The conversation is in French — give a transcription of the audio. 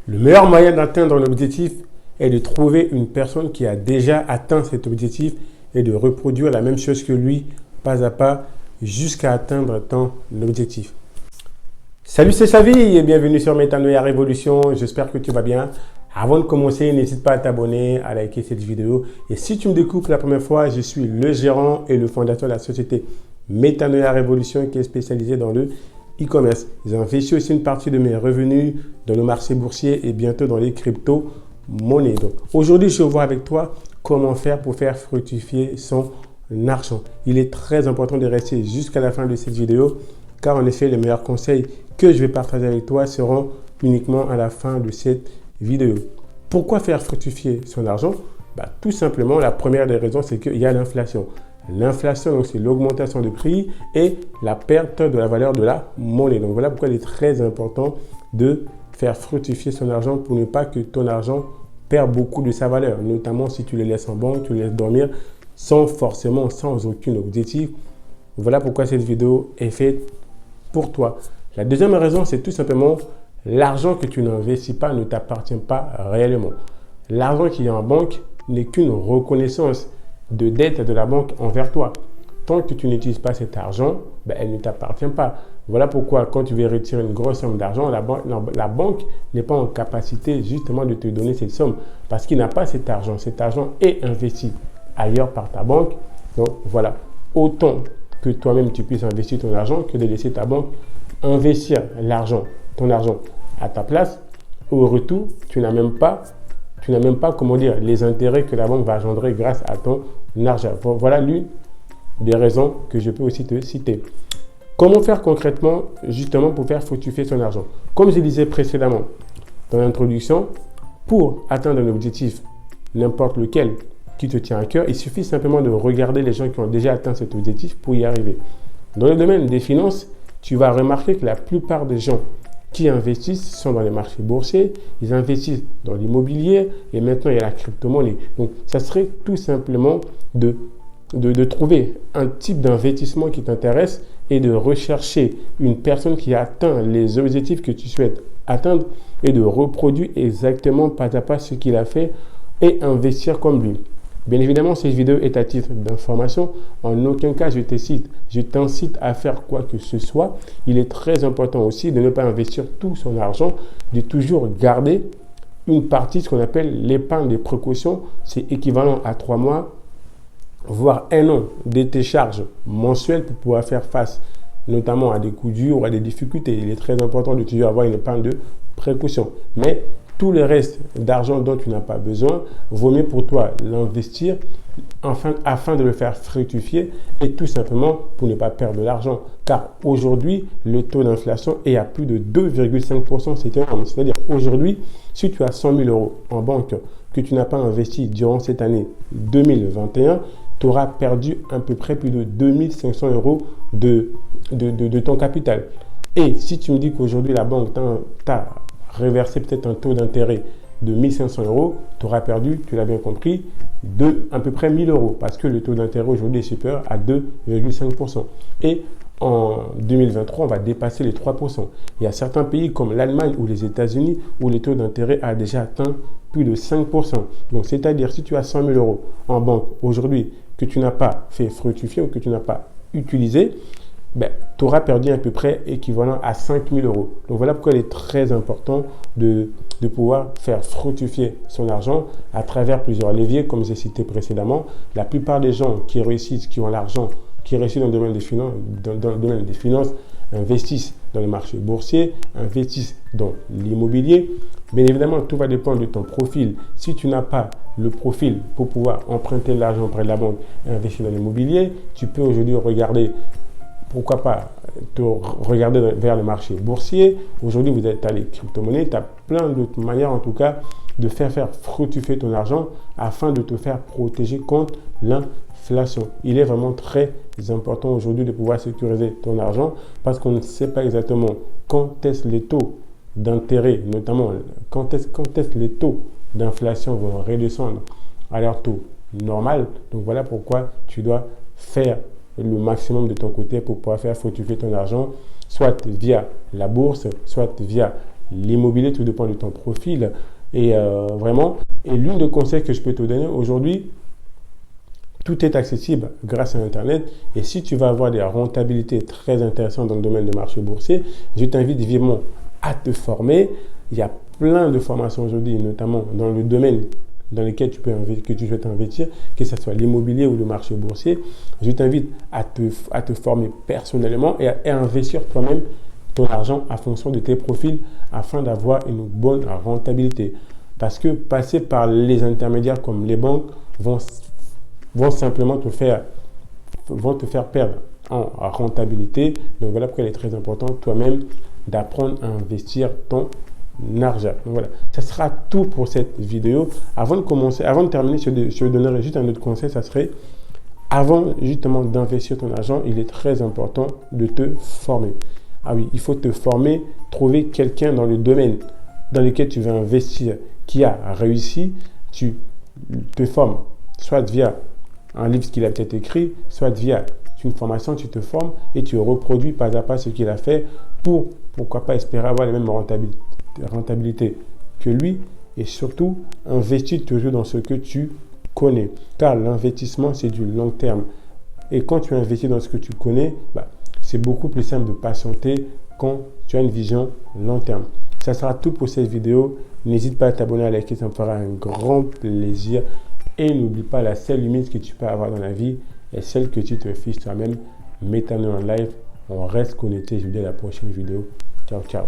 Le meilleur moyen d'atteindre un objectif est de trouver une personne qui a déjà atteint cet objectif et de reproduire la même chose que lui, pas à pas, jusqu'à atteindre ton objectif. Salut, c'est Xavi et bienvenue sur Métanoïa Révolution. J'espère que tu vas bien. Avant de commencer, n'hésite pas à t'abonner, à liker cette vidéo. Et si tu me découvres la première fois, je suis le gérant et le fondateur de la société Métanoïa Révolution qui est spécialisée dans le e-commerce. J'ai investi aussi une partie de mes revenus dans le marché boursier et bientôt dans les crypto-monnaies. Donc aujourd'hui, je vais voir avec toi comment faire pour faire fructifier son argent. Il est très important de rester jusqu'à la fin de cette vidéo car en effet, les meilleurs conseils que je vais partager avec toi seront uniquement à la fin de cette vidéo. Pourquoi faire fructifier son argent? Tout simplement, la première des raisons, c'est qu'il y a l'inflation. L'inflation, c'est l'augmentation de prix et la perte de la valeur de la monnaie. Donc voilà pourquoi il est très important de faire fructifier son argent pour ne pas que ton argent perde beaucoup de sa valeur, notamment si tu le laisses en banque, tu le laisses dormir sans aucun objectif. Voilà pourquoi cette vidéo est faite pour toi. La deuxième raison, c'est tout simplement l'argent que tu n'investis pas ne t'appartient pas réellement. L'argent qui est en banque n'est qu'une reconnaissance de dette de la banque envers toi. Tant que tu n'utilises pas cet argent, elle ne t'appartient pas. Voilà pourquoi quand tu veux retirer une grosse somme d'argent, la banque n'est pas en capacité justement de te donner cette somme parce qu'il n'a pas cet argent. Cet argent est investi ailleurs par ta banque. Donc voilà, autant que toi-même tu puisses investir ton argent que de laisser ta banque investir ton argent à ta place. Au retour, tu n'as même pas les intérêts que la banque va engendrer grâce à ton argent. Voilà l'une des raisons que je peux aussi te citer. Comment faire concrètement justement pour faire fructifier son argent? Comme je disais précédemment dans l'introduction, pour atteindre un objectif, n'importe lequel qui te tient à cœur, il suffit simplement de regarder les gens qui ont déjà atteint cet objectif pour y arriver. Dans le domaine des finances, tu vas remarquer que la plupart des gens qui investissent sont dans les marchés boursiers, ils investissent dans l'immobilier et maintenant il y a la crypto-monnaie. Donc, ça serait tout simplement de trouver un type d'investissement qui t'intéresse et de rechercher une personne qui atteint les objectifs que tu souhaites atteindre et de reproduire exactement pas à pas ce qu'il a fait et investir comme lui. Bien évidemment, cette vidéo est à titre d'information. En aucun cas, je t'incite à faire quoi que ce soit. Il est très important aussi de ne pas investir tout son argent, de toujours garder une partie, ce qu'on appelle l'épargne des précautions. C'est équivalent à 3 mois, voire 1 an de tes charges mensuelles pour pouvoir faire face notamment à des coups durs ou à des difficultés. Il est très important de toujours avoir une épargne de précaution. Mais tout le reste d'argent dont tu n'as pas besoin, vaut mieux pour toi l'investir afin de le faire fructifier et tout simplement pour ne pas perdre de l'argent. Car aujourd'hui, le taux d'inflation est à plus de 2,5%. C'est énorme. C'est-à-dire aujourd'hui, si tu as 100 000 euros en banque que tu n'as pas investi durant cette année 2021, tu auras perdu à peu près plus de 2 500 euros de ton capital. Et si tu me dis qu'aujourd'hui, la banque t'a reverser peut-être un taux d'intérêt de 1 500 euros, tu auras perdu, tu l'as bien compris, à peu près 1 000 euros parce que le taux d'intérêt aujourd'hui est supérieur à 2,5%. Et en 2023, on va dépasser les 3%. Il y a certains pays comme l'Allemagne ou les États-Unis où le taux d'intérêt a déjà atteint plus de 5%. Donc, c'est-à-dire si tu as 100 000 euros en banque aujourd'hui que tu n'as pas fait fructifier ou que tu n'as pas utilisé, tu auras perdu à peu près équivalent à 5 000 euros. Donc voilà pourquoi il est très important de pouvoir faire fructifier son argent à travers plusieurs leviers, comme j'ai cité précédemment. La plupart des gens qui réussissent, qui ont l'argent, qui réussissent dans le domaine des finances, investissent dans le marché boursier, investissent dans l'immobilier. Bien évidemment, tout va dépendre de ton profil. Si tu n'as pas le profil pour pouvoir emprunter l'argent auprès de la banque et investir dans l'immobilier, tu peux aujourd'hui regarder. Pourquoi pas te regarder vers le marché boursier. Aujourd'hui, vous êtes à les crypto-monnaies. Tu as plein d'autres manières, en tout cas, de faire fructifier ton argent afin de te faire protéger contre l'inflation. Il est vraiment très important aujourd'hui de pouvoir sécuriser ton argent parce qu'on ne sait pas exactement quand est-ce les taux d'intérêt, notamment quand est-ce les taux d'inflation vont redescendre à leur taux normal. Donc voilà pourquoi tu dois faire le maximum de ton côté pour pouvoir faire fructifier ton argent, soit via la bourse, soit via l'immobilier, tout dépend de ton profil. Et vraiment, et l'une des conseils que je peux te donner aujourd'hui, tout est accessible grâce à Internet. Et si tu vas avoir des rentabilités très intéressantes dans le domaine du marché boursier, je t'invite vivement à te former. Il y a plein de formations aujourd'hui, notamment dans le domaine dans lequel que tu souhaites investir, que ce soit l'immobilier ou le marché boursier. Je t'invite à te former personnellement et à investir toi-même ton argent en fonction de tes profils afin d'avoir une bonne rentabilité. Parce que passer par les intermédiaires comme les banques vont simplement te faire perdre en rentabilité. Donc voilà pourquoi il est très important toi-même d'apprendre à investir ton argent. Donc voilà, ça sera tout pour cette vidéo. Avant de terminer, je te donnerai juste un autre conseil, ça serait avant justement d'investir ton argent, il est très important de te former. Ah oui, il faut te former, trouver quelqu'un dans le domaine dans lequel tu veux investir qui a réussi. Tu te formes, soit via un livre qu'il a peut-être écrit, soit via une formation, tu te formes et tu reproduis pas à pas ce qu'il a fait pour, pourquoi pas, espérer avoir les mêmes rentabilités que lui et surtout investir toujours dans ce que tu connais. Car l'investissement, c'est du long terme. Et quand tu investis dans ce que tu connais, c'est beaucoup plus simple de patienter quand tu as une vision long terme. Ça sera tout pour cette vidéo. N'hésite pas à t'abonner, à liker, ça me fera un grand plaisir. Et n'oublie pas, la seule limite que tu peux avoir dans la vie est celle que tu te fixes toi-même. Mets-toi en live. On reste connecté. Je vous dis à la prochaine vidéo. Ciao, ciao.